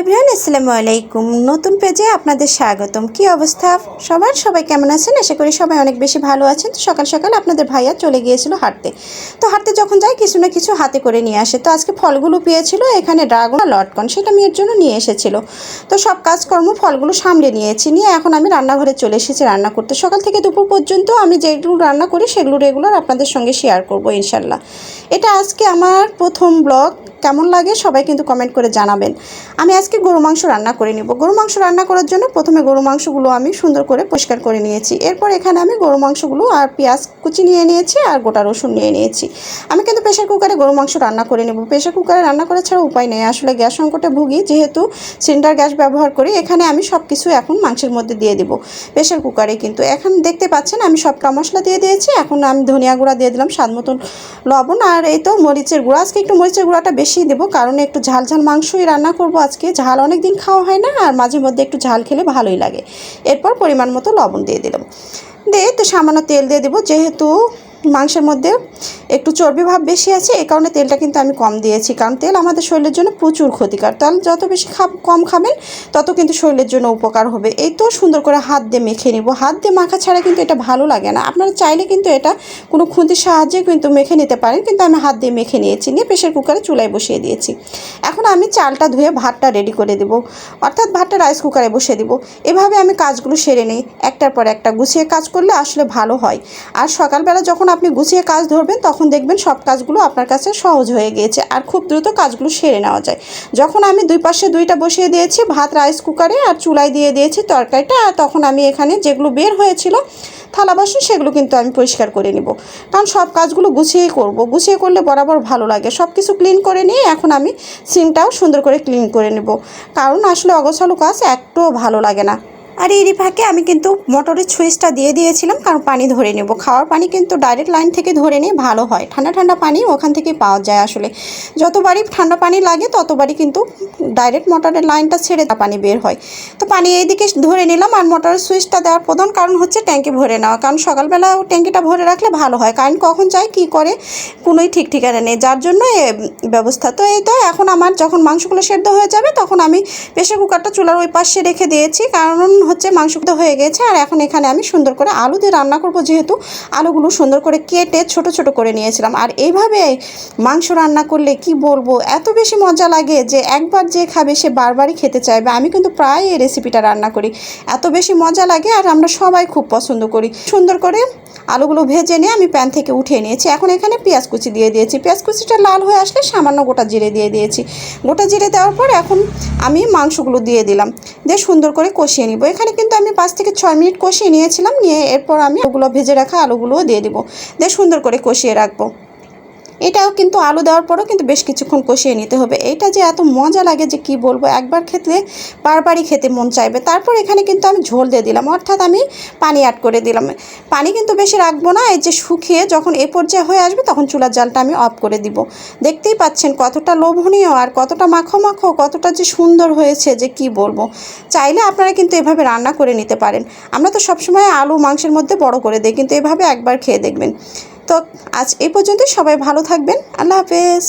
Everyone, আসসালামু আলাইকুম। নতুন পেজে আপনাদের স্বাগতম। কি অবস্থা সবাই কেমন আছেন? আশা করি সবাই অনেক বেশি ভালো আছেন। তো সকাল সকাল আপনাদের ভাইয়া চলে গিয়েছিল হাঁটতে। তো হাঁটতে যখন যায় কিছু না কিছু হাতে করে নিয়ে আসে। তো আজকে ফলগুলো পেয়েছিল, এখানে ড্রাগন আর লটকন, সেটা মেয়ের জন্য নিয়ে এসেছিল। তো সব কাজকর্ম ফলগুলো সামলে নিয়েছি, নিয়ে এখন আমি রান্নাঘরে চলে এসেছি রান্না করতে। সকাল থেকে দুপুর পর্যন্ত আমি যেগুলো রান্না করি সেগুলো রেগুলার আপনাদের সঙ্গে শেয়ার করব ইনশাল্লাহ। এটা আজকে আমার প্রথম ব্লগ। কেমন লাগে সবাই কিন্তু কমেন্ট করে জানাবেন। আমি আজকে গরু মাংস রান্না করে নিব। গরু মাংস রান্না করার জন্য প্রথমে গরু মাংসগুলো আমি সুন্দর করে পরিষ্কার করে নিয়েছি। এরপর এখানে আমি গরু মাংসগুলো আর পেঁয়াজ কুচি নিয়ে নিয়েছি আর গোটা রসুন নিয়ে নিয়েছি। আমি কিন্তু প্রেশার কুকারে গরু মাংস রান্না করে নেব। প্রেশার কুকারে রান্না করা ছাড়া উপায় নেই, আসলে গ্যাস সংকটে ভুগি, যেহেতু সিলিন্ডার গ্যাস ব্যবহার করি। এখানে আমি সব কিছু এখন মাংসের মধ্যে দিয়ে দেবো প্রেশার কুকারে। কিন্তু এখন দেখতে পাচ্ছেন আমি সব মশলা দিয়ে দিয়েছি। এখন আমি ধনিয়া গুঁড়া দিয়ে দিলাম, স্বাদ মতন লবণ, আর এই তো মরিচের গুঁড়া। আজকে একটু মরিচের গুঁড়াটা বেশি দেবো, কারণ একটু ঝাল ঝাল মাংসই রান্না করব আজকে। ঝাল অনেক দিন খাওয়া হয় না, আর মাঝে মধ্যে একটু ঝাল খেলে ভালোই লাগে। এরপর পরিমাণ মতো লবণ দিয়ে দিলাম, দিয়ে তো সামান্য তেল দিয়ে দেবো। যেহেতু মাংসের মধ্যে একটু চর্বি ভাব বেশি আছে, এই কারণে তেলটা কিন্তু আমি কম দিয়েছি, কারণ তেল আমাদের শরীরের জন্য প্রচুর ক্ষতিকর। তেল যত বেশি কম খাবেন তত কিন্তু শরীরের জন্য উপকার হবে। এই তো সুন্দর করে হাত দিয়ে মেখে নিব। হাত দিয়ে মাখা ছাড়া কিন্তু এটা ভালো লাগে না। আপনারা চাইলে কিন্তু এটা কোনো খুন্তির সাহায্যে কিন্তু মেখে নিতে পারেন, কিন্তু আমি হাত দিয়ে মেখে নিয়েছি, নিয়ে প্রেশার কুকারে চুলায় বসিয়ে দিয়েছি। এখন আমি চালটা ধুয়ে ভাতটা রেডি করে দেব, অর্থাৎ ভাতটা রাইস কুকারে বসিয়ে দেব। এভাবে আমি কাজগুলো সেরে নিই, একটার পর একটা গুছিয়ে কাজ করলে আসলে ভালো হয়। আর সকালবেলা যখন আপনি গুছিয়ে কাজ ধরবেন তখন দেখবেন সব কাজগুলো আপনার কাছে সহজ হয়ে গিয়েছে, আর খুব দ্রুত কাজগুলো সেরে নেওয়া যায়। যখন আমি দুই পাশে দুইটা বসিয়ে দিয়েছি ভাত রাইস কুকারে, আর চুলায় দিয়ে দিয়েছি তরকারিটা, আর তখন আমি এখানে যেগুলো বের হয়েছিল থালা বাসন সেগুলো কিন্তু আমি পরিষ্কার করে নিব, কারণ সব কাজগুলো গুছিয়েই করব। গুছিয়ে করলে বরাবর ভালো লাগে। সব কিছু ক্লিন করে নিয়ে এখন আমি সিঙ্কটাও সুন্দর করে ক্লিন করে নেব, কারণ আসলে অগোছালো কাজ একটুও ভালো লাগে না। আর এরই ফাঁকে আমি কিন্তু মোটরের সুইচটা দিয়ে দিয়েছিলাম, কারণ পানি ধরে নেব। খাওয়ার পানি কিন্তু ডাইরেক্ট লাইন থেকে ধরে নিয়ে ভালো হয়, ঠান্ডা ঠান্ডা পানি ওখান থেকে পাওয়া যায়। আসলে যতবারই ঠান্ডা পানি লাগে ততবারই কিন্তু ডাইরেক্ট মোটরের লাইনটা ছেড়ে পানি বের হয়। তো পানি এইদিকে ধরে নিলাম, আর মোটরের সুইচটা দেওয়ার প্রধান কারণ হচ্ছে ট্যাঙ্কি ভরে নেওয়া, কারণ সকালবেলা ট্যাঙ্কিটা ভরে রাখলে ভালো হয়। কারেন্ট কখন যায় কী করে কোনোই ঠিক ঠিকানা নেই, যার জন্য এ ব্যবস্থা। তো এই তো এখন আমার যখন মাংসগুলো সেদ্ধ হয়ে যাবে তখন আমি প্রেশার কুকারটা চুলার ওই পাশে রেখে দিয়েছি, কারণ হচ্ছে মাংসটা হয়ে গেছে। আর এখন এখানে আমি সুন্দর করে আলু দিয়ে রান্না করব, যেহেতু আলুগুলো সুন্দর করে কেটে ছোট ছোট করে নিয়েছিলাম। আর এইভাবে মাংস রান্না করলে কি বলবো, এত বেশি মজা লাগে যে একবার যে খাবে সে বারবারই খেতে চাইবে। আমি কিন্তু প্রায় এই রেসিপিটা রান্না করি, এত বেশি মজা লাগে, আর আমরা সবাই খুব পছন্দ করি। সুন্দর করে আলুগুলো ভেজে নিয়ে আমি প্যান থেকে উঠিয়ে নিয়েছি। এখন এখানে পেঁয়াজ কুচি দিয়ে দিয়েছি। পেঁয়াজ কুচিটা লাল হয়ে আসলে সামান্য গোটা জিরে দিয়ে দিয়েছি। গোটা জিরে দেওয়ার পর এখন আমি মাংসগুলো দিয়ে দিলাম, দিয়ে সুন্দর করে কষিয়ে নিব। এখানে কিন্তু আমি 5 থেকে 6 মিনিট কষিয়ে নিয়েছিলাম, নিয়ে এরপর আমি ওগুলো ভেজে রাখা আলুগুলোও দিয়ে দিব, দিয়ে সুন্দর করে কষিয়ে রাখবো। এটাও কিন্তু আলু দেওয়ার পরেও কিন্তু বেশ কিছুক্ষণ কষিয়ে নিতে হবে। এইটা যে এত মজা লাগে যে কি বলবো, একবার খেতে বারবারই খেতে মন চাইবে। তারপর এখানে কিন্তু আমি ঝোল দিয়ে দিলাম, অর্থাৎ আমি পানি অ্যাড করে দিলাম। পানি কিন্তু বেশি রাখবো না, এই যে শুকিয়ে যখন এ পর্যায়ে হয়ে আসবে তখন চুলার জালটা আমি অফ করে দিব। দেখতেই পাচ্ছেন কতটা লোভনীয় আর কতটা মাখো মাখো, কতটা যে সুন্দর হয়েছে যে কি বলবো। চাইলে আপনারা কিন্তু এভাবে রান্না করে নিতে পারেন। আমরা তো সবসময় আলু মাংসের মধ্যে বড় করে দিই, কিন্তু এভাবে একবার খেয়ে দেখবেন। তো আজ এই পর্যন্তই। সবাই ভালো থাকবেন। আল্লাহ হাফেজ।